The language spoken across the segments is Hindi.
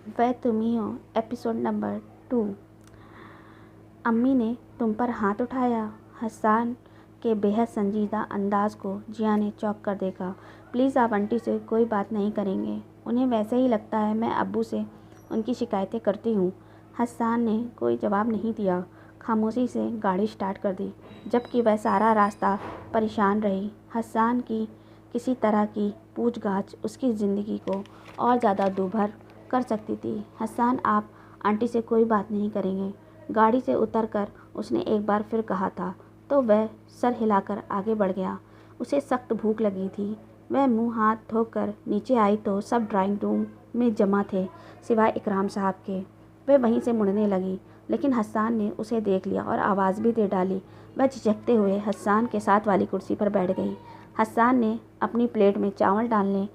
वह तुम ही हो। Episode number 2। अम्मी ने तुम पर हाथ उठाया। हसन के बेहद संजीदा अंदाज को जिया ने चौंक कर देखा। प्लीज़ आप आंटी से कोई बात नहीं करेंगे, उन्हें वैसे ही लगता है मैं अब्बू से उनकी शिकायतें करती हूँ। हसन ने कोई जवाब नहीं दिया, खामोशी से गाड़ी स्टार्ट कर दी, जबकि वह सारा रास्ता परेशान रही। हसन की किसी तरह की पूछगाछ उसकी ज़िंदगी को और ज़्यादा दूभर कर सकती थी। हसन, आप आंटी से कोई बात नहीं करेंगे, गाड़ी से उतरकर उसने एक बार फिर कहा था, तो वह सर हिलाकर आगे बढ़ गया। उसे सख्त भूख लगी थी। वह मुंह हाथ धोकर नीचे आई तो सब ड्राइंग रूम में जमा थे, सिवाय इकराम साहब के। वह वहीं से मुड़ने लगी, लेकिन हसन ने उसे देख लिया और आवाज़ भी दे डाली। वह झिझकते हुए हसन के साथ वाली कुर्सी पर बैठ गई। हसन ने अपनी प्लेट में चावल डालने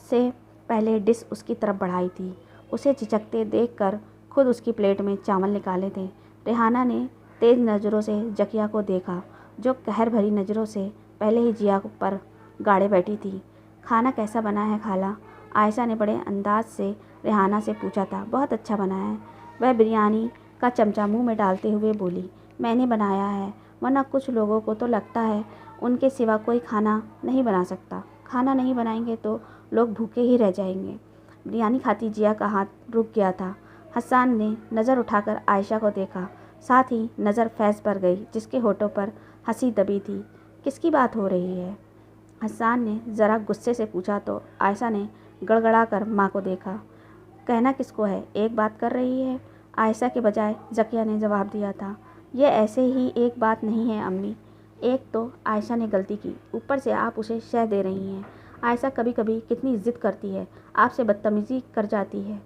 से पहले डिश उसकी तरफ बढ़ाई थी। उसे झिझकते देखकर खुद उसकी प्लेट में चावल निकाले थे। रेहाना ने तेज़ नज़रों से जकिया को देखा, जो कहर भरी नज़रों से पहले ही जिया पर गाड़े बैठी थी। खाना कैसा बना है खाला? आयशा ने बड़े अंदाज से रेहाना से पूछा था। बहुत अच्छा बना है, वह बिरयानी का चमचा मुंह में डालते हुए बोली। मैंने बनाया है, वरना कुछ लोगों को तो लगता है उनके सिवा कोई खाना नहीं बना सकता। खाना नहीं बनाएंगे तो लोग भूखे ही रह जाएंगे। बिरयानी खाती जिया का हाथ रुक गया था। हसन ने नज़र उठाकर आयशा को देखा, साथ ही नज़र फैज़ पर गई, जिसके होठों पर हंसी दबी थी। किसकी बात हो रही है? हसन ने ज़रा गुस्से से पूछा तो आयशा ने गड़गड़ा कर माँ को देखा। कहना किसको है, एक बात कर रही है, आयशा के बजाय जकिया ने जवाब दिया था। यह ऐसे ही एक बात नहीं है अम्मी। एक तो आयशा ने गलती की, ऊपर से आप उसे शह दे रही हैं। आयशा कभी कभी कितनी ज़िद करती है, आपसे बदतमीज़ी कर जाती है।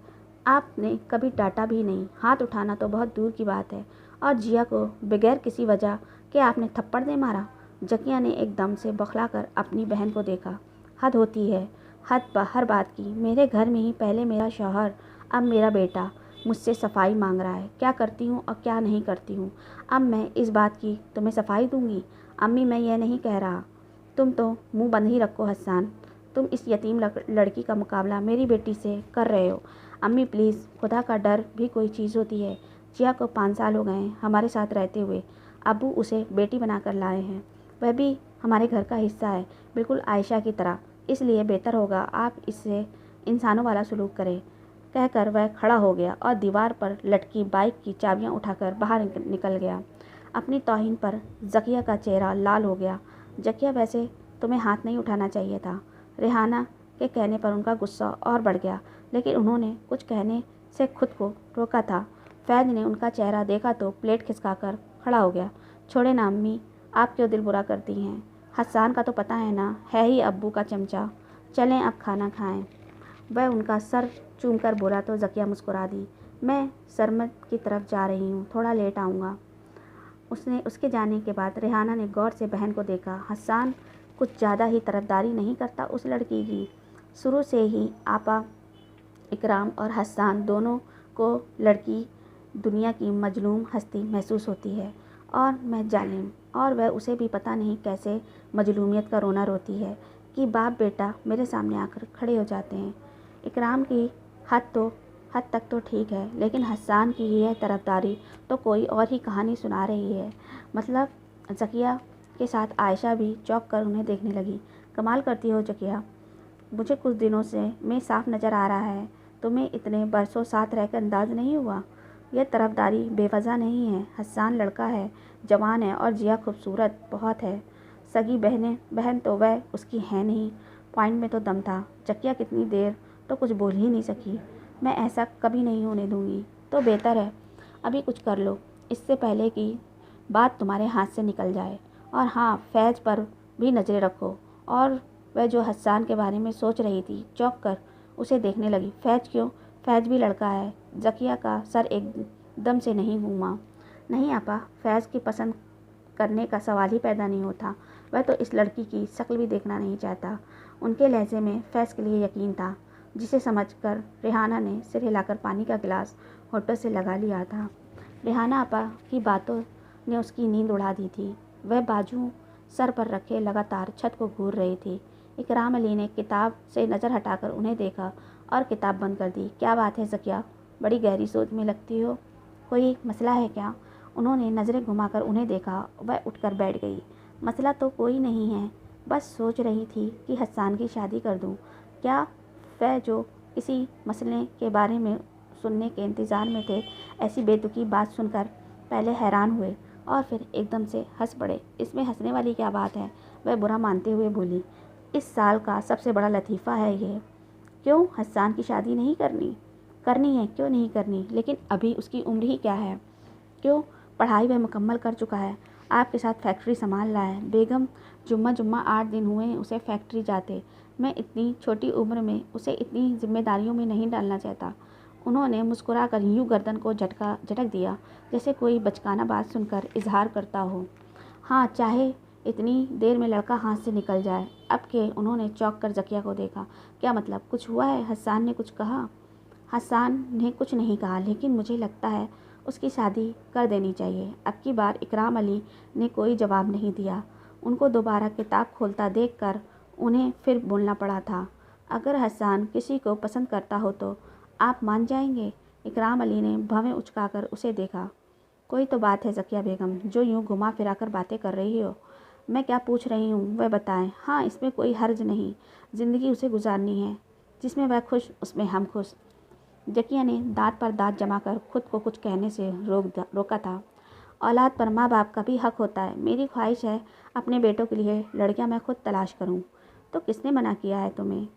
आपने कभी डांटा भी नहीं, हाथ उठाना तो बहुत दूर की बात है। और जिया को बगैर किसी वजह के आपने थप्पड़ दे मारा। जकिया ने एकदम से बौखलाकर अपनी बहन को देखा। हद होती है, हद हर बात की। मेरे घर में ही पहले मेरा शौहर, अब मेरा बेटा मुझसे सफाई मांग रहा है, क्या करती हूँ और क्या नहीं करती हूँ। अब मैं इस बात की तुम्हें सफाई दूंगी? अम्मी, मैं यह नहीं कह रहा। तुम तो मुंह बंद ही रखो हसन। तुम इस यतीम लड़की का मुकाबला मेरी बेटी से कर रहे हो। अम्मी प्लीज़, खुदा का डर भी कोई चीज़ होती है। जिया को 5 साल हो गए हैं हमारे साथ रहते हुए। अब्बू उसे बेटी बनाकर लाए हैं, वह भी हमारे घर का हिस्सा है, बिल्कुल आयशा की तरह। इसलिए बेहतर होगा आप इससे इंसानों वाला सलूक करें। कहकर वह खड़ा हो गया और दीवार पर लटकी बाइक की चाबियां उठाकर बाहर निकल गया। अपनी तौहीन पर जकिया का चेहरा लाल हो गया। जकिया, वैसे तुम्हें हाथ नहीं उठाना चाहिए था। रेहाना के कहने पर उनका गुस्सा और बढ़ गया, लेकिन उन्होंने कुछ कहने से खुद को रोका था। फैज़ ने उनका चेहरा देखा तो प्लेट खिसकाकर खड़ा हो गया। छोड़े ना अम्मी, आप क्यों दिल बुरा करती हैं? हसन का तो पता है ना, है ही अब्बू का चमचा। चलें अब खाना खाएं। वह उनका सर चूमकर बोला तो जकिया मुस्कुरा दी। मैं सरमद की तरफ जा रही हूँ, थोड़ा लेट आऊँगा। उसके जाने के बाद रेहाना ने गौर से बहन को देखा। हसन कुछ ज़्यादा ही तरफदारी नहीं करता उस लड़की की? शुरू से ही आपा, इकराम और हसन दोनों को लड़की दुनिया की मजलूम हस्ती महसूस होती है, और मैं जालिम। और वह उसे भी पता नहीं कैसे मजलूमियत का रोना रोती है कि बाप बेटा मेरे सामने आकर खड़े हो जाते हैं। इकराम की हद तक तो ठीक है, लेकिन हसन की यह तरफदारी तो कोई और ही कहानी सुना रही है। मतलब जकिया के साथ आयशा भी चौंक कर उन्हें देखने लगी। कमाल करती हो जकिया, मुझे कुछ दिनों से मैं साफ नज़र आ रहा है। तुम्हें इतने बरसों साथ रहकर अंदाज नहीं हुआ? यह तरफदारी बेवजह नहीं है। हसन लड़का है, जवान है, और जिया खूबसूरत बहुत है। सगी बहन तो वह उसकी है नहीं। पॉइंट में तो दम था। जकिया कितनी देर तो कुछ बोल ही नहीं सकी। मैं ऐसा कभी नहीं होने दूंगी। तो बेहतर है अभी कुछ कर लो, इससे पहले कि बात तुम्हारे हाथ से निकल जाए। और हाँ, फैज़ पर भी नज़रें रखो। और वह जो हसन के बारे में सोच रही थी, चौंक कर उसे देखने लगी। फैज़ क्यों? फैज़ भी लड़का है। जकिया का सर एकदम से नहीं घूमा। नहीं आपा, फैज़ की पसंद करने का सवाल ही पैदा नहीं होता। वह तो इस लड़की की शक्ल भी देखना नहीं चाहता। उनके लहजे में फैज़ के लिए यकीन था, जिसे समझकर रेहाना ने सिर हिलाकर पानी का गिलास होठों से लगा लिया था। रेहाना आपा की बातों ने उसकी नींद उड़ा दी थी। वह बाजू सर पर रखे लगातार छत को घूर रही थी। इकराम अली ने किताब से नज़र हटाकर उन्हें देखा और किताब बंद कर दी। क्या बात है ज़किया, बड़ी गहरी सोच में लगती हो, कोई मसला है क्या? उन्होंने नज़रें घुमाकर उन्हें देखा। वह उठकर बैठ गई। मसला तो कोई नहीं है, बस सोच रही थी कि हस्सान की शादी कर दूं। क्या वह जो इसी मसले के बारे में सुनने के इंतज़ार में थे, ऐसी बेतुकी बात सुनकर पहले हैरान हुए और फिर एकदम से हंस पड़े। इसमें हंसने वाली क्या बात है? वह बुरा मानते हुए बोली। इस साल का सबसे बड़ा लतीफ़ा है ये। क्यों, हस्सान की शादी नहीं करनी? करनी है, क्यों नहीं करनी, लेकिन अभी उसकी उम्र ही क्या है? क्यों, पढ़ाई वह मुकम्मल कर चुका है, आपके साथ फैक्ट्री संभाल रहा है। बेगम जुम्मा जुम्मा 8 दिन हुए उसे फैक्ट्री जाते। मैं इतनी छोटी उम्र में उसे इतनी जिम्मेदारियों में नहीं डालना चाहता। उन्होंने मुस्कुराकर यूं गर्दन को झटक दिया, जैसे कोई बचकाना बात सुनकर इजहार करता हो। हाँ, चाहे इतनी देर में लड़का हाथ से निकल जाए। अब के उन्होंने चौंक कर ज़किया को देखा। क्या मतलब, कुछ हुआ है? हस्सान ने कुछ कहा? हस्सान ने कुछ नहीं कहा, लेकिन मुझे लगता है उसकी शादी कर देनी चाहिए। अब की बार इकराम अली ने कोई जवाब नहीं दिया। उनको दोबारा किताब खोलता देखकर उन्हें फिर बोलना पड़ा था। अगर हस्सान किसी को पसंद करता हो तो आप मान जाएंगे? इकराम अली ने भवें उचकाकर उसे देखा। कोई तो बात है ज़किया बेगम, जो यूं घुमा फिरा कर बातें कर रही हो। मैं क्या पूछ रही हूँ वह बताएं। हाँ, इसमें कोई हर्ज नहीं, ज़िंदगी उसे गुजारनी है, जिसमें वह खुश उसमें हम खुश। ज़किया ने दांत पर दांत जमा कर खुद को कुछ कहने से रोका था। औलाद पर माँ बाप का भी हक होता है। मेरी ख्वाहिश है अपने बेटों के लिए लड़कियां मैं खुद तलाश करूं। तो किसने मना किया है तुम्हें?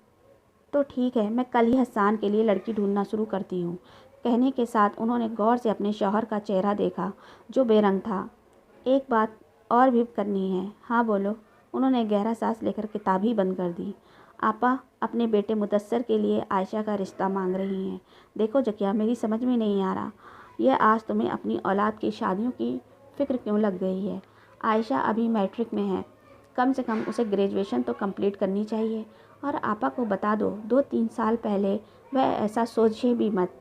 तो ठीक है, मैं कल ही हस्सान के लिए लड़की ढूंढना शुरू करती हूँ। कहने के साथ उन्होंने गौर से अपने शौहर का चेहरा देखा, जो बेरंग था। एक बात और भी करनी है। हाँ बोलो। उन्होंने गहरा सांस लेकर किताब ही बंद कर दी। आपा अपने बेटे मुदस्सर के लिए आयशा का रिश्ता मांग रही हैं। देखो ज़किया, मेरी समझ में नहीं आ रहा, यह आज तुम्हें अपनी औलाद की शादियों की फ़िक्र क्यों लग गई है? आयशा अभी मैट्रिक में है, कम से कम उसे ग्रेजुएशन तो कंप्लीट करनी चाहिए। और आपा को बता दो, 2-3 साल पहले वह ऐसा सोचे भी मत।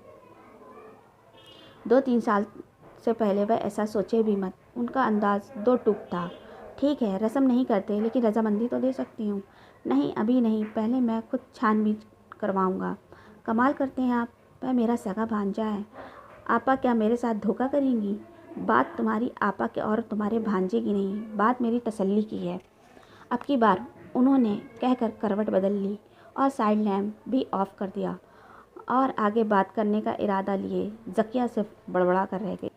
2-3 साल से पहले वह ऐसा सोचे भी मत। उनका अंदाज दो टूक था। ठीक है, रस्म नहीं करते, लेकिन रजामंदी तो दे सकती हूँ। नहीं, अभी नहीं, पहले मैं खुद छानबीन करवाऊँगा। कमाल करते हैं आप, वह मेरा सगा भांजा है। आपा क्या मेरे साथ धोखा करेंगी? बात तुम्हारी आपा के और तुम्हारे भांजे की नहीं, बात मेरी तसल्ली की है। अब की बार उन्होंने कहकर करवट बदल ली और साइड लैम्प भी ऑफ कर दिया और आगे बात करने का इरादा लिए। ज़किया सिर्फ बड़बड़ा कर रह गई।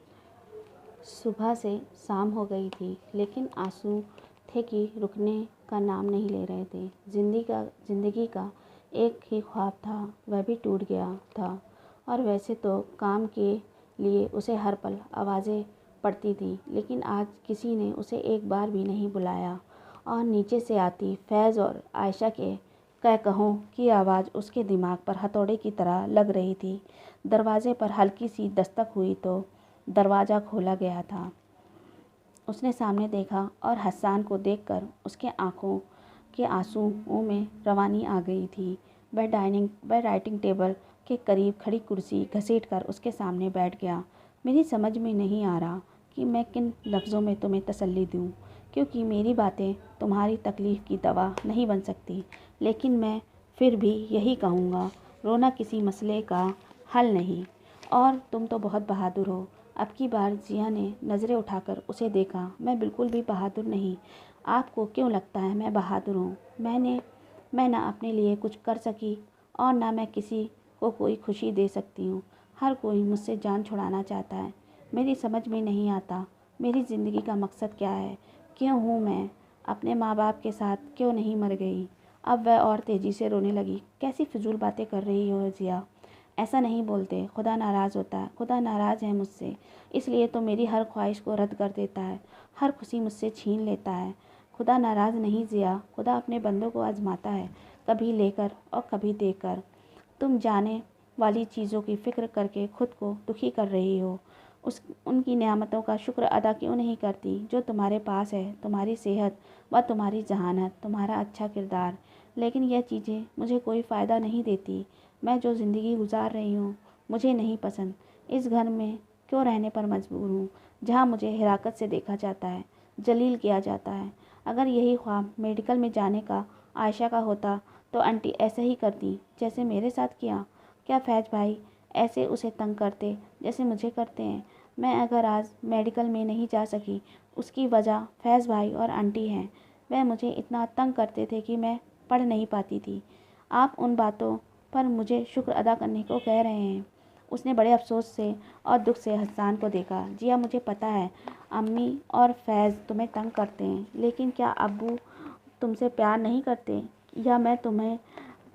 सुबह से शाम हो गई थी, लेकिन आंसू थे कि रुकने का नाम नहीं ले रहे थे। जिंदगी का एक ही ख्वाब था, वह भी टूट गया था। और वैसे तो काम के लिए उसे हर पल आवाज़ें पड़ती थी, लेकिन आज किसी ने उसे एक बार भी नहीं बुलाया। और नीचे से आती फैज़ और आयशा के कहों की आवाज़ उसके दिमाग पर हथौड़े की तरह लग रही थी। दरवाजे पर हल्की सी दस्तक हुई तो दरवाज़ा खोला गया था। उसने सामने देखा और हस्सान को देखकर उसके आंखों के आंसुओं में रवानी आ गई थी। वह राइटिंग टेबल के करीब खड़ी कुर्सी घसीटकर उसके सामने बैठ गया। मेरी समझ में नहीं आ रहा कि मैं किन लफ्ज़ों में तुम्हें तसल्ली दूं, क्योंकि मेरी बातें तुम्हारी तकलीफ़ की दवा नहीं बन सकती। लेकिन मैं फिर भी यही कहूँगा, रोना किसी मसले का हल नहीं। और तुम तो बहुत बहादुर हो। अब की बार जिया ने नज़रें उठाकर उसे देखा। मैं बिल्कुल भी बहादुर नहीं। आपको क्यों लगता है मैं बहादुर हूँ? मैं ना अपने लिए कुछ कर सकी और ना मैं किसी को कोई खुशी दे सकती हूँ। हर कोई मुझसे जान छुड़ाना चाहता है। मेरी समझ में नहीं आता मेरी ज़िंदगी का मकसद क्या है? क्यों हूँ मैं? अपने माँ बाप के साथ क्यों नहीं मर गई? अब वह और तेज़ी से रोने लगी। कैसी फिजूल बातें कर रही हो जिया? ऐसा नहीं बोलते, खुदा नाराज़ होता है। खुदा नाराज़ है मुझसे, इसलिए तो मेरी हर ख्वाहिश को रद्द कर देता है, हर खुशी मुझसे छीन लेता है। खुदा नाराज़ नहीं जिया, खुदा अपने बंदों को आजमाता है, कभी लेकर और कभी देकर। तुम जाने वाली चीज़ों की फ़िक्र करके खुद को दुखी कर रही हो। उनकी नेमतों का शुक्र अदा क्यों नहीं करती जो तुम्हारे पास है? तुम्हारी सेहत व तुम्हारी जहानत, तुम्हारा अच्छा किरदार। लेकिन यह चीज़ें मुझे कोई फ़ायदा नहीं देती। मैं जो ज़िंदगी गुजार रही हूँ मुझे नहीं पसंद। इस घर में क्यों रहने पर मजबूर हूँ, जहाँ मुझे हिराकत से देखा जाता है, जलील किया जाता है। अगर यही ख्वाब मेडिकल में जाने का आयशा का होता तो आंटी ऐसे ही करती जैसे मेरे साथ किया। क्या फैज भाई ऐसे उसे तंग करते जैसे मुझे करते हैं? मैं अगर आज मेडिकल में नहीं जा सकी उसकी वजह फैज़ भाई और आंटी हैं। वह मुझे इतना तंग करते थे कि मैं पढ़ नहीं पाती थी। आप उन बातों पर मुझे शुक्र अदा करने को कह रहे हैं। उसने बड़े अफसोस से और दुख से हसन को देखा। जिया, मुझे पता है अम्मी और फैज़ तुम्हें तंग करते हैं, लेकिन क्या अब्बू तुमसे प्यार नहीं करते? या मैं तुम्हें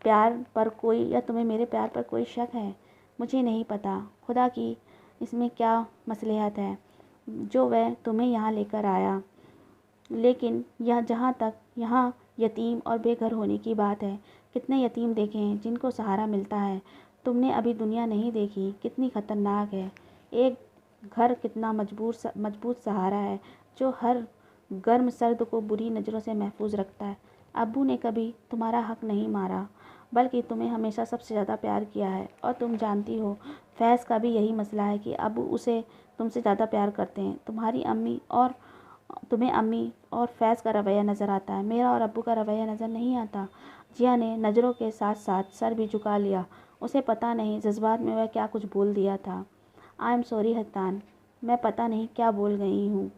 प्यार पर कोई या तुम्हें मेरे प्यार पर कोई शक है? मुझे नहीं पता खुदा की इसमें क्या मसलहत है जो वह तुम्हें यहाँ लेकर आया, लेकिन यह जहाँ तक यहाँ यतीम और बेघर होने की बात है, कितने यतीम देखे हैं जिनको सहारा मिलता है। तुमने अभी दुनिया नहीं देखी, कितनी ख़तरनाक है। एक घर कितना मजबूत सहारा है जो हर गर्म सर्द को बुरी नज़रों से महफूज रखता है। अब्बू ने कभी तुम्हारा हक नहीं मारा, बल्कि तुम्हें हमेशा सबसे ज़्यादा प्यार किया है। और तुम जानती हो फैज़ का भी यही मसला है कि अब्बू उसे तुमसे ज़्यादा प्यार करते हैं। तुम्हें अम्मी और फैज़ का रवैया नज़र आता है, मेरा और अब्बू का रवैया नज़र नहीं आता। जिया ने नज़रों के साथ साथ सर भी झुका लिया। उसे पता नहीं जज्बात में वह क्या कुछ बोल दिया था। आई एम सॉरी हसन, मैं पता नहीं क्या बोल गई हूँ,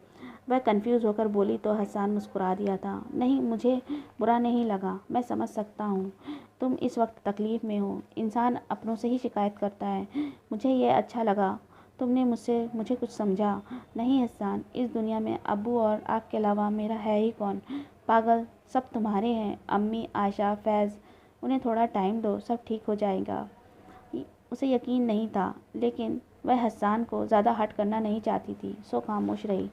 वह कंफ्यूज होकर बोली तो हसन मुस्कुरा दिया था। नहीं, मुझे बुरा नहीं लगा, मैं समझ सकता हूँ तुम इस वक्त तकलीफ़ में हो। इंसान अपनों से ही शिकायत करता है। मुझे यह अच्छा लगा तुमने मुझे कुछ समझा। नहीं हसन, इस दुनिया में अब्बू और आपके अलावा मेरा है ही कौन? पागल, सब तुम्हारे हैं, अम्मी, आयशा, फैज़। उन्हें थोड़ा टाइम दो, सब ठीक हो जाएगा। उसे यकीन नहीं था, लेकिन वह हसन को ज़्यादा हर्ट करना नहीं चाहती थी, सो खामोश रही।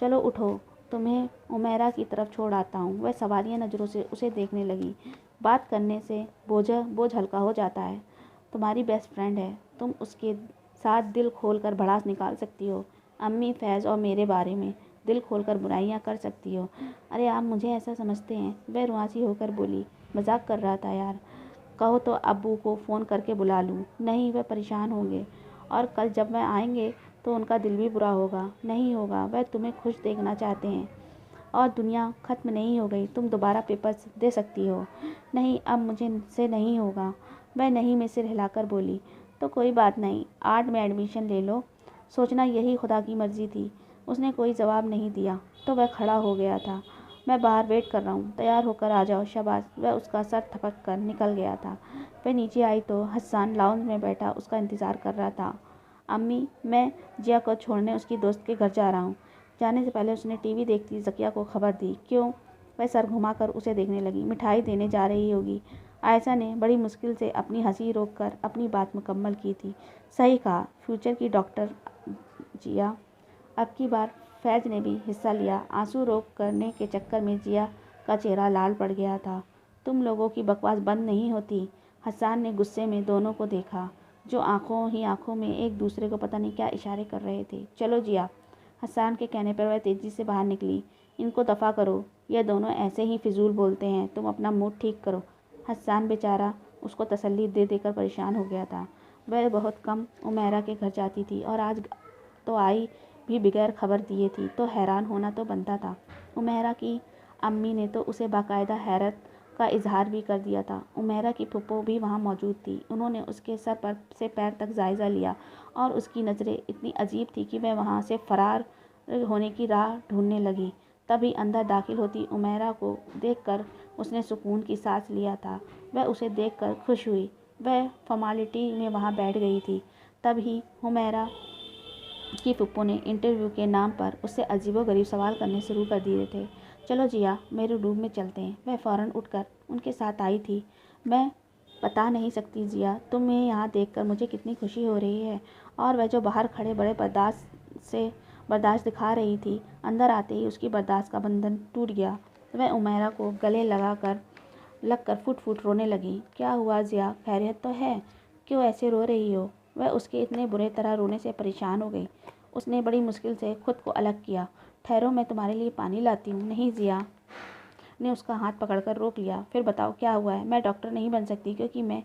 चलो उठो, तुम्हें उमेरा की तरफ छोड़ आता हूँ। वह सवालिया नज़रों से उसे देखने लगी। बात करने से बोझ हल्का हो जाता है। तुम्हारी बेस्ट फ्रेंड है, तुम उसके साथ दिल खोल कर भड़ास निकाल सकती हो। अम्मी, फैज़ और मेरे बारे में दिल खोल कर बुराइयाँ कर सकती हो। अरे आप मुझे ऐसा समझते हैं? वह रुआसी होकर बोली। मजाक कर रहा था यार। कहो तो अब्बू को फ़ोन करके बुला लूँ? नहीं, वह परेशान होंगे, और कल जब वह आएंगे तो उनका दिल भी बुरा होगा। नहीं होगा, वह तुम्हें खुश देखना चाहते हैं। और दुनिया ख़त्म नहीं हो गई, तुम दोबारा पेपर्स दे सकती हो। नहीं, अब मुझे से नहीं होगा। वह नहीं में सिर हिलाकर बोली। तो कोई बात नहीं, आर्ट में एडमिशन ले लो। सोचना यही खुदा की मर्ज़ी थी। उसने कोई जवाब नहीं दिया तो वह खड़ा हो गया था। मैं बाहर वेट कर रहा हूँ, तैयार होकर आ जाओ। शाबाश। वह उसका सर थपक कर निकल गया था। वह नीचे आई तो हसन लाउंज में बैठा उसका इंतज़ार कर रहा था। अम्मी, मैं जिया को छोड़ने उसकी दोस्त के घर जा रहा हूँ। जाने से पहले उसने टीवी देखती ज़किया को खबर दी। क्यों? वह सर घुमाकर उसे देखने लगी। मिठाई देने जा रही होगी। आयशा ने बड़ी मुश्किल से अपनी हंसी रोककर अपनी बात मुकम्मल की थी। सही कहा, फ्यूचर की डॉक्टर जिया। अब की बार फैज ने भी हिस्सा लिया। आंसू रोक करने के चक्कर में जिया का चेहरा लाल पड़ गया था। तुम लोगों की बकवास बंद नहीं होती। हसन ने गुस्से में दोनों को देखा, जो आंखों में एक दूसरे को पता नहीं क्या इशारे कर रहे थे। चलो जिया। हसन के कहने पर वह तेज़ी से बाहर निकली। इनको दफ़ा करो, यह दोनों ऐसे ही फिजूल बोलते हैं, तुम अपना मूड ठीक करो। हसन बेचारा उसको तसल्ली दे देकर परेशान हो गया था। वह बहुत कम उमेरा के घर जाती थी और आज तो आई भी बगैर खबर दिए थी, तो हैरान होना तो बनता था। उमेरा की अम्मी ने तो उसे बाकायदा हैरत का इजहार भी कर दिया था। उमेरा की फुप्पो भी वहाँ मौजूद थी। उन्होंने उसके सर पर से पैर तक जायज़ा लिया और उसकी नज़रें इतनी अजीब थी कि वह वहाँ से फ़रार होने की राह ढूंढने लगी। तभी अंदर दाखिल होती उमेरा को देखकर उसने सुकून की सांस लिया था। वह उसे देखकर खुश हुई। वह फॉर्मेलिटी में वहाँ बैठ गई थी। तभी उमेरा की फुप्पो ने इंटरव्यू के नाम पर उससे अजीबोगरीब सवाल करने शुरू कर दिए थे। चलो जिया, मेरे रूम में चलते हैं। वह फ़ौरन उठकर उनके साथ आई थी। मैं बता नहीं सकती जिया, तुम्हें यहाँ देखकर मुझे कितनी खुशी हो रही है। और वह जो बाहर खड़े बड़े बर्दाश्त दिखा रही थी, अंदर आते ही उसकी बर्दाश्त का बंधन टूट गया। वह उमेरा को गले लगकर फुट फुट रोने लगी। क्या हुआ जिया, खैरियत तो है? क्यों ऐसे रो रही हो? वह उसके इतने बुरे तरह रोने से परेशान हो गई। उसने बड़ी मुश्किल से खुद को अलग किया। ठहरो, मैं तुम्हारे लिए पानी लाती हूँ। नहीं, जिया ने उसका हाथ पकड़कर रोक लिया। फिर बताओ क्या हुआ है? मैं डॉक्टर नहीं बन सकती क्योंकि मैं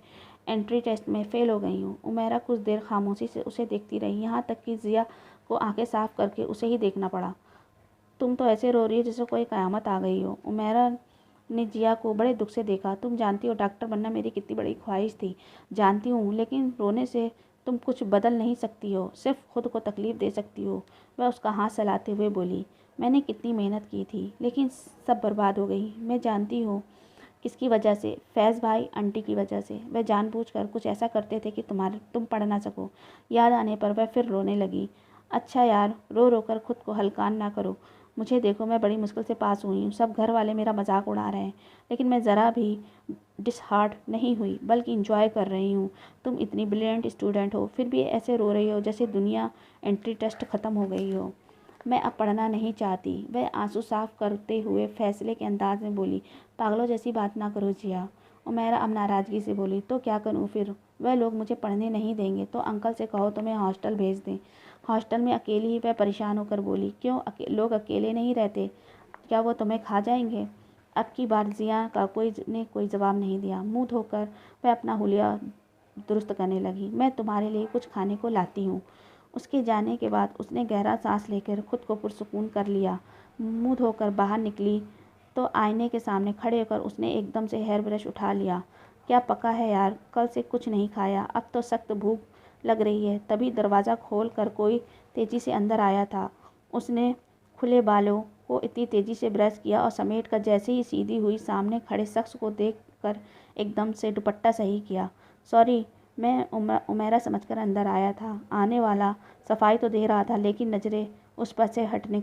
एंट्री टेस्ट में फ़ेल हो गई हूँ। उमेरा कुछ देर खामोशी से उसे देखती रही, यहाँ तक कि जिया को आंखें साफ करके उसे ही देखना पड़ा। तुम तो ऐसे रो रही हो जैसे कोई क़यामत आ गई हो। उमेरा ने जिया को बड़े दुख से देखा। तुम जानती हो डॉक्टर बनना मेरी कितनी बड़ी ख्वाहिश थी। जानती हूँ, लेकिन रोने से तुम कुछ बदल नहीं सकती हो, सिर्फ खुद को तकलीफ़ दे सकती हो। वह उसका हाथ सहलाते हुए बोली, मैंने कितनी मेहनत की थी, लेकिन सब बर्बाद हो गई। मैं जानती हूँ किसकी वजह से, फैज़ भाई आंटी की वजह से। वह जानबूझकर कुछ ऐसा करते थे कि तुम पढ़ ना सको। याद आने पर वह फिर रोने लगी। अच्छा यार, रो रो कर खुद को हल्कान ना करो। मुझे देखो, मैं बड़ी मुश्किल से पास हुई हूँ। सब घर वाले मेरा मजाक उड़ा रहे हैं, लेकिन मैं ज़रा भी डिसहार्ट नहीं हुई, बल्कि इंजॉय कर रही हूँ। तुम इतनी ब्रिलियंट स्टूडेंट हो, फिर भी ऐसे रो रही हो जैसे दुनिया एंट्री टेस्ट ख़त्म हो गई हो। मैं अब पढ़ना नहीं चाहती। वह आंसू साफ करते हुए फैसले के अंदाज में बोली, पागलों जैसी बात ना करो जिया। उमैरा अब नाराज़गी से बोली, तो क्या करूँ फिर? वह लोग मुझे पढ़ने नहीं देंगे तो अंकल से कहो तो मैं हॉस्टल भेज दें। हॉस्टल में अकेली ही वह परेशान होकर बोली, क्यों लोग अकेले नहीं रहते? क्या वो तुम्हें खा जाएंगे? अब की बार जिया का कोई जवाब नहीं दिया। मुंह धोकर वह अपना हुलिया दुरुस्त करने लगी। मैं तुम्हारे लिए कुछ खाने को लाती हूँ। उसके जाने के बाद उसने गहरा सांस लेकर खुद को पुरसुकून कर लिया। मुंह धोकर बाहर निकली तो आईने के सामने खड़े होकर उसने एकदम से हेयर ब्रश उठा लिया। क्या पका है यार, कल से कुछ नहीं खाया, अब तो सख्त भूख लग रही है। तभी दरवाज़ा खोल कर कोई तेज़ी से अंदर आया था। उसने खुले बालों को इतनी तेज़ी से ब्रश किया और समेट कर जैसे ही सीधी हुई सामने खड़े शख्स को देख कर एकदम से दुपट्टा सही किया। सॉरी, मैं उमेरा समझकर अंदर आया था। आने वाला सफाई तो दे रहा था, लेकिन नज़रें उस पर से हटाने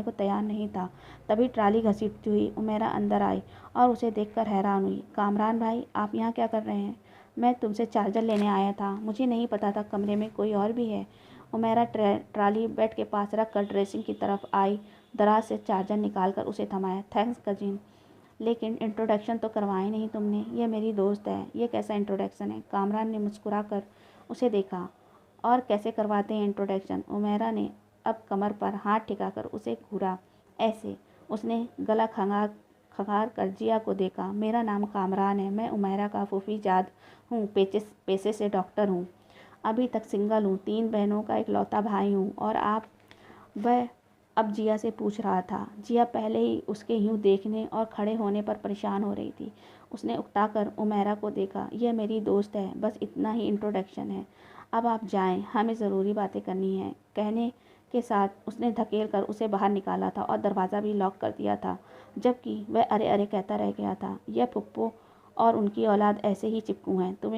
को तैयार नहीं था। तभी ट्राली घसीटती हुई उमेरा अंदर आई और उसे देखकर हैरान हुई। कामरान भाई, आप यहाँ क्या कर रहे हैं? मैं तुमसे चार्जर लेने आया था। मुझे नहीं पता था कमरे में कोई और भी है। उमेरा ट्राली बेड के पास रख कर ड्रेसिंग की तरफ आई। दराज से चार्जर निकाल कर उसे थमाया। थैंक्स कजिन, लेकिन इंट्रोडक्शन तो करवाया नहीं तुमने। ये मेरी दोस्त है। ये कैसा इंट्रोडक्शन है? कामरान ने मुस्कुरा कर उसे देखा। और कैसे करवाते हैं इंट्रोडक्शन? उमेरा ने अब कमर पर हाथ ठिकाकर उसे घूरा। ऐसे। उसने गला खंगार कर जिया को देखा। मेरा नाम कामरान है। मैं उमेरा का फूफीजाद हूँ। पेशे से डॉक्टर हूँ। अभी तक सिंगल हूँ। 3 बहनों का इकलौता भाई हूँ। और आप? वह अब जिया से पूछ रहा था। जिया पहले ही उसके यूं देखने और खड़े होने पर परेशान हो रही थी। उसने उकताकर उमेरा को देखा। यह मेरी दोस्त है, बस इतना ही इंट्रोडक्शन है। अब आप जाएं, हमें ज़रूरी बातें करनी है। कहने के साथ उसने धकेल कर उसे बाहर निकाला था और दरवाज़ा भी लॉक कर दिया था, जबकि वह अरे अरे कहता रह गया था। यह पुप्पो और उनकी औलाद ऐसे ही चिपकू हैं। तुम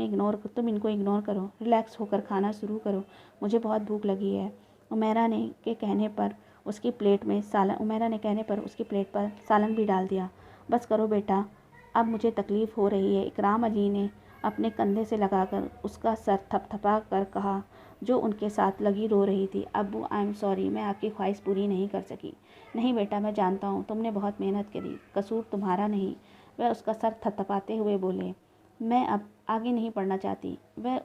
इनको इग्नोर करो। रिलैक्स होकर खाना शुरू करो। मुझे बहुत भूख लगी है। उमेरा ने कहने पर उसकी प्लेट पर सालन भी डाल दिया। बस करो बेटा, अब मुझे तकलीफ़ हो रही है। इकराम अली ने अपने कंधे से लगाकर उसका सर थपथपा कर कहा, जो उनके साथ लगी रो रही थी। अब्बू, आई एम सॉरी, मैं आपकी ख्वाहिश पूरी नहीं कर सकी। नहीं बेटा, मैं जानता हूँ तुमने बहुत मेहनत करी, कसूर तुम्हारा नहीं। वह उसका सर थपथपाते हुए बोले, मैं अब आगे नहीं पढ़ना चाहती। वह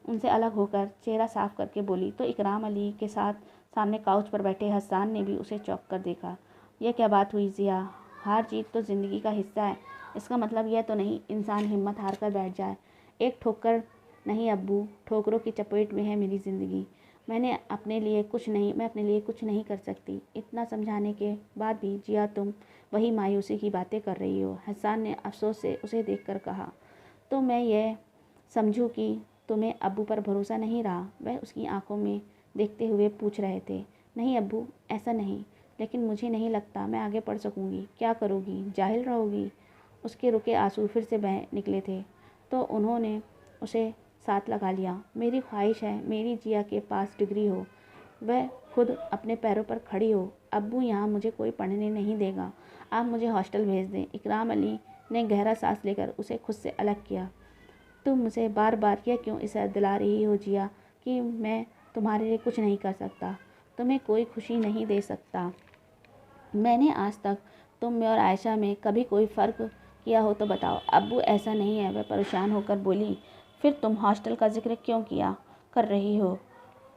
उनसे अलग होकर चेहरा साफ करके बोली तो इकराम अली के साथ सामने काउच पर बैठे हसन ने भी उसे चौंक कर देखा। यह क्या बात हुई जिया? हार जीत तो ज़िंदगी का हिस्सा है। इसका मतलब यह तो नहीं इंसान हिम्मत हार कर बैठ जाए। एक ठोकर नहीं अब्बू, ठोकरों की चपेट में है मेरी ज़िंदगी। मैं अपने लिए कुछ नहीं कर सकती। इतना समझाने के बाद भी जिया तुम वही मायूसी की बातें कर रही हो। हसन ने अफसोस से उसे देखकर कहा। तो मैं यह समझूं कि तुम्हें अब्बू पर भरोसा नहीं रहा? वह उसकी आंखों में देखते हुए पूछ रहे थे। नहीं अब्बू, ऐसा नहीं, लेकिन मुझे नहीं लगता मैं आगे पढ़ सकूंगी। क्या करोगी? जाहिल रहोगी? उसके रुके आंसू फिर से बह निकले थे तो उन्होंने उसे साथ लगा लिया। मेरी ख्वाहिश है मेरी जिया के पास डिग्री हो, वह खुद अपने पैरों पर खड़ी हो। अब्बू, यहाँ मुझे कोई पढ़ने नहीं देगा। आप मुझे हॉस्टल भेज दें। इकराम अली ने गहरा सांस लेकर उसे खुद से अलग किया। तुम मुझे बार बार यह क्यों इसे दिला रही हो जिया कि मैं तुम्हारे लिए कुछ नहीं कर सकता, तुम्हें कोई खुशी नहीं दे सकता? मैंने आज तक तुम में और आयशा में कभी कोई फ़र्क किया हो तो बताओ। अब्बू, ऐसा नहीं है, वह परेशान होकर बोली। फिर तुम हॉस्टल का जिक्र क्यों कर रही हो?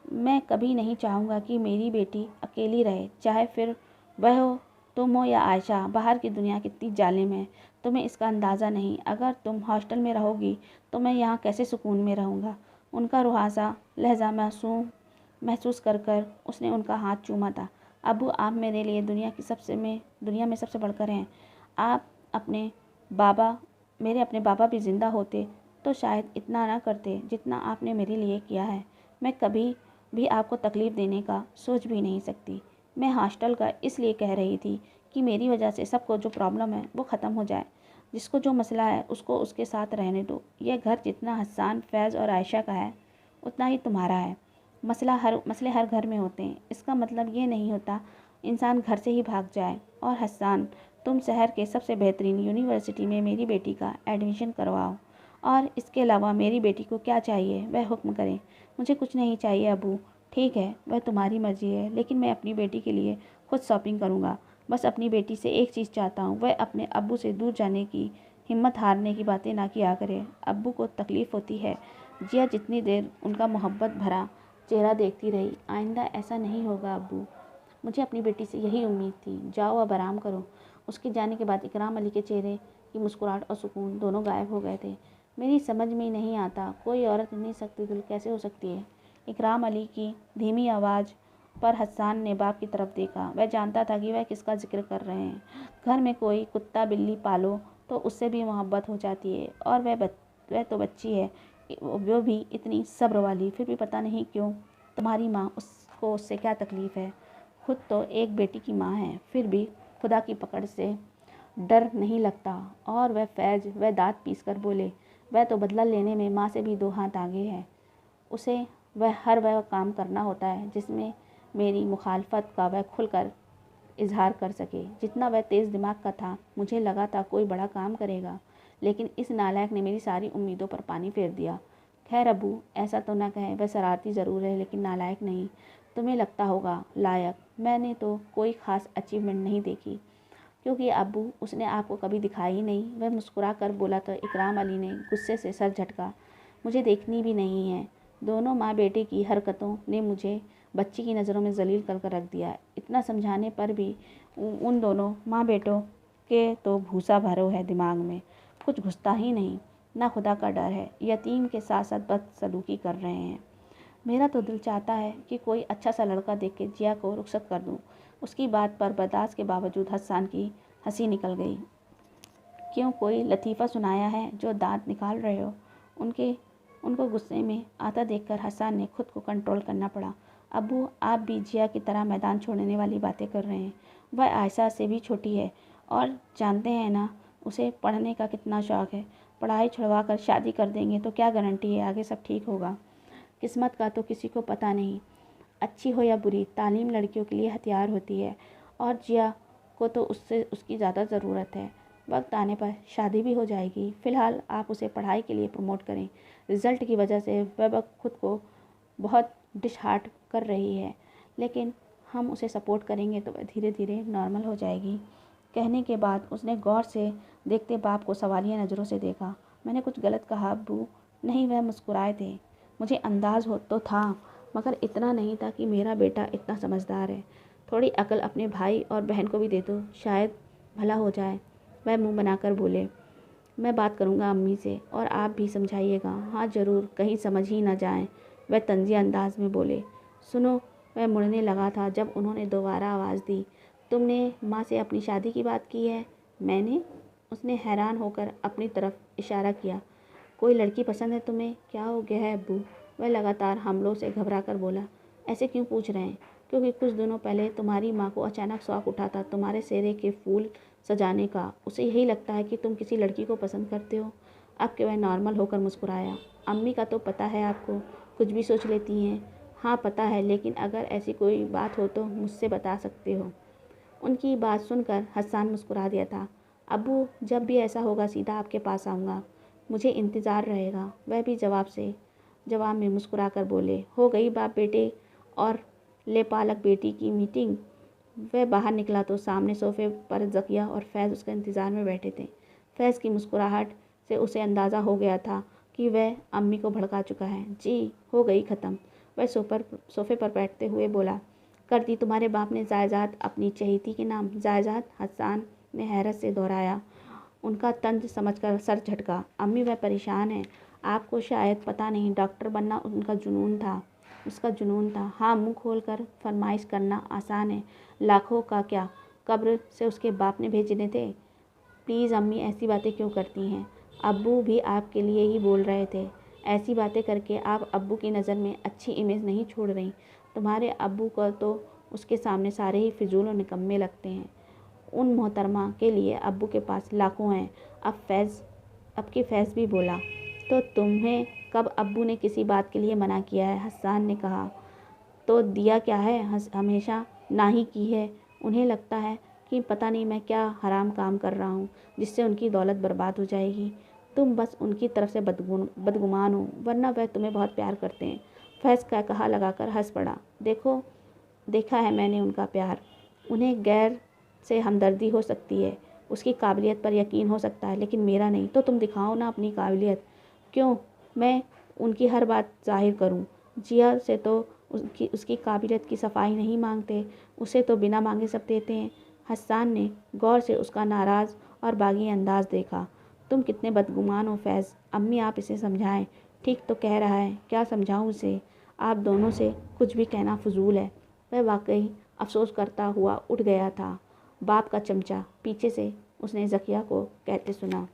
मैं कभी नहीं चाहूँगा कि मेरी बेटी अकेली रहे, चाहे फिर वह हो, तुम हो या आयशा। बाहर की दुनिया कितनी जालिम है, तुम्हें इसका अंदाज़ा नहीं। अगर तुम हॉस्टल में रहोगी तो मैं यहाँ कैसे सुकून में रहूँगा? उनका रुहासा लहजा महसूस कर उसने उनका हाथ चूमा था। अब्बू, आप मेरे लिए दुनिया में सबसे बढ़कर हैं। आप अपने बाबा मेरे अपने बाबा भी ज़िंदा होते तो शायद इतना ना करते जितना आपने मेरे लिए किया है। मैं कभी भी आपको तकलीफ़ देने का सोच भी नहीं सकती। मैं हॉस्टल का इसलिए कह रही थी कि मेरी वजह से सबको जो प्रॉब्लम है वो ख़त्म हो जाए। जिसको जो मसला है उसको उसके साथ रहने दो। यह घर जितना हसन, फैज़ और आयशा का है उतना ही तुम्हारा है। मसले हर घर में होते हैं। इसका मतलब ये नहीं होता इंसान घर से ही भाग जाए। और हसन, तुम शहर के सबसे बेहतरीन यूनिवर्सिटी में मेरी बेटी का एडमिशन करवाओ। और इसके अलावा मेरी बेटी को क्या चाहिए वह हुक्म करें। मुझे कुछ नहीं चाहिए अबू। ठीक है, वह तुम्हारी मर्ज़ी है, लेकिन मैं अपनी बेटी के लिए खुद शॉपिंग करूँगा। बस अपनी बेटी से एक चीज़ चाहता हूँ, वह अपने अब्बू से दूर जाने की हिम्मत हारने की बातें ना किया करे। अब्बू को तकलीफ़ होती है। जिया जितनी देर उनका मोहब्बत भरा चेहरा देखती रही, आइंदा ऐसा नहीं होगा अब्बू। मुझे अपनी बेटी से यही उम्मीद थी। जाओ अब आराम करो। उसके जाने के बाद इकराम अली के चेहरे की मुस्कुराहट और सुकून दोनों गायब हो गए थे। मेरी समझ में नहीं आता, कोई औरत इतनी सख्त दिल कैसे हो सकती है। इकराम अली की धीमी आवाज़ पर हसन ने बाप की तरफ देखा। वह जानता था कि वह किसका जिक्र कर रहे हैं। घर में कोई कुत्ता बिल्ली पालो तो उससे भी मोहब्बत हो जाती है। और वह तो बच्ची है, वो भी इतनी सब्र वाली। फिर भी पता नहीं क्यों तुम्हारी माँ उसको उससे क्या तकलीफ़ है। खुद तो एक बेटी की माँ है, फिर भी खुदा की पकड़ से डर नहीं लगता। और वह दाँत पीस कर बोले, वह तो बदला लेने में माँ से भी 2 हाथ आगे है। उसे वह काम करना होता है जिसमें मेरी मुखालफत का वह खुलकर इजहार कर सके। जितना वह तेज़ दिमाग का था, मुझे लगा था कोई बड़ा काम करेगा, लेकिन इस नालायक ने मेरी सारी उम्मीदों पर पानी फेर दिया। खैर अबू, ऐसा तो ना कहें, वह शरारती ज़रूर है लेकिन नालायक नहीं। तुम्हें लगता होगा लायक। मैंने तो कोई ख़ास अचीवमेंट नहीं देखी, क्योंकि अब्बू उसने आपको कभी दिखाई ही नहीं। वह मुस्कुरा कर बोला तो इकराम अली ने गुस्से से सर झटका। मुझे देखनी भी नहीं है। दोनों माँ बेटे की हरकतों ने मुझे बच्ची की नज़रों में जलील कर रख दिया। इतना समझाने पर भी उन दोनों माँ बेटों के तो भूसा भरो है दिमाग में, कुछ घुसता ही नहीं। ना खुदा का डर है, यतीम के साथ साथ बदसलूकी कर रहे हैं। मेरा तो दिल चाहता है कि कोई अच्छा सा लड़का देख के जिया को रुखसत कर दूं। उसकी बात पर बर्दाश्त के बावजूद हसन की हंसी निकल गई। क्यों, कोई लतीफ़ा सुनाया है जो दांत निकाल रहे हो? उनको गुस्से में आता देखकर हसन ने खुद को कंट्रोल करना पड़ा। अब्बू, आप भी जिया की तरह मैदान छोड़ने वाली बातें कर रहे हैं। वह आयशा से भी छोटी है और जानते हैं ना उसे पढ़ने का कितना शौक़ है। पढ़ाई छुड़वा कर शादी कर देंगे तो क्या गारंटी है आगे सब ठीक होगा। किस्मत का तो किसी को पता नहीं। अच्छी हो या बुरी, तालीम लड़कियों के लिए हथियार होती है और जिया को तो उसकी ज़्यादा ज़रूरत है। वक्त आने पर शादी भी हो जाएगी। फ़िलहाल आप उसे पढ़ाई के लिए प्रमोट करें। रिज़ल्ट की वजह से वह खुद को बहुत डिसहार्ट कर रही है, लेकिन हम उसे सपोर्ट करेंगे तो वह धीरे धीरे नॉर्मल हो जाएगी। कहने के बाद उसने गौर से देखते बाप को सवालिया नज़रों से देखा। मैंने कुछ गलत कहा अब्बू? नहीं, वह मुस्कुराए थे। मुझे अंदाज़ हो तो था, मगर इतना नहीं था कि मेरा बेटा इतना समझदार है। थोड़ी अकल अपने भाई और बहन को भी दे दो, शायद भला हो जाए। वह मुंह बनाकर बोले, मैं बात करूंगा अम्मी से और आप भी समझाइएगा। हाँ ज़रूर, कहीं समझ ही ना जाएं। वह तंज़िया अंदाज में बोले। सुनो, वह मुड़ने लगा था जब उन्होंने दोबारा आवाज़ दी। तुमने माँ से अपनी शादी की बात की है? मैंने? उसने हैरान होकर अपनी तरफ इशारा किया। कोई लड़की पसंद है तुम्हें? क्या हो गया है अब्बू? वह लगातार हमलों से घबरा कर बोला। ऐसे क्यों पूछ रहे हैं? क्योंकि कुछ दिनों पहले तुम्हारी माँ को अचानक शौक़ उठा था तुम्हारे सेहरे के फूल सजाने का। उसे यही लगता है कि तुम किसी लड़की को पसंद करते हो। अब के वह नॉर्मल होकर मुस्कुराया। अम्मी का तो पता है आपको, कुछ भी सोच लेती हैं। हाँ पता है, लेकिन अगर ऐसी कोई बात हो तो मुझसे बता सकते हो। उनकी बात सुनकर हसन मुस्कुरा दिया था। अब्बू, जब भी ऐसा होगा सीधा आपके पास आऊँगा, मुझे इंतज़ार रहेगा। वह भी जवाब में मुस्कुरा कर बोले। हो गई बाप बेटे और ले पालक बेटी की मीटिंग। वह बाहर निकला तो सामने सोफे पर ज़किया और फैज़ उसका इंतज़ार में बैठे थे। फैज़ की मुस्कुराहट से उसे अंदाज़ा हो गया था कि वह अम्मी को भड़का चुका है। जी, हो गई ख़त्म। वह सोफे पर बैठते हुए बोला। कर दी तुम्हारे बाप ने जायदाद अपनी चहेती के नाम? जायदाद? हसन ने हैरत से दोहराया। उनका तंज समझकर सर झटका। अम्मी, वह परेशान है। आपको शायद पता नहीं, डॉक्टर बनना उनका जुनून था। उसका जुनून था। हाँ, मुंह खोलकर फरमाइश करना आसान है, लाखों का क्या कब्र से उसके बाप ने भेजने थे। प्लीज़ अम्मी, ऐसी बातें क्यों करती हैं? अब्बू भी आपके लिए ही बोल रहे थे। ऐसी बातें करके आप अब्बू की नज़र में अच्छी इमेज नहीं छोड़ रही। तुम्हारे अब्बू को तो उसके सामने सारे ही फिजूल और निकम्मे लगते हैं। उन मोहतरमा के लिए अब्बू के पास लाखों हैं। अब की फैज़ भी बोला, तो तुम्हें कब अब्बू ने किसी बात के लिए मना किया है? हसन ने कहा। तो दिया क्या है, हमेशा ना ही की है। उन्हें लगता है कि पता नहीं मैं क्या हराम काम कर रहा हूँ जिससे उनकी दौलत बर्बाद हो जाएगी। तुम बस उनकी तरफ से बदगुमान हो, वरना वह तुम्हें बहुत प्यार करते हैं। फैज़ का कहा लगाकर हंस पड़ा। देखा है मैंने उनका प्यार। उन्हें गैर से हमदर्दी हो सकती है, उसकी काबिलियत पर यकीन हो सकता है, लेकिन मेरा नहीं। तो तुम दिखाओ ना अपनी काबिलियत। क्यों मैं उनकी हर बात ज़ाहिर करूं? जिया से तो उसकी काबिलियत की सफाई नहीं मांगते, उसे तो बिना मांगे सब देते हैं। हसन ने गौर से उसका नाराज़ और बागी अंदाज देखा। तुम कितने बदगुमान हो फैज़। अम्मी, आप इसे समझाएं। ठीक तो कह रहा है, क्या समझाऊं उसे? आप दोनों से कुछ भी कहना फजूल है। वह वाकई अफसोस करता हुआ उठ गया था। बाप का चमचा, पीछे से उसने ज़किया को कहते सुना।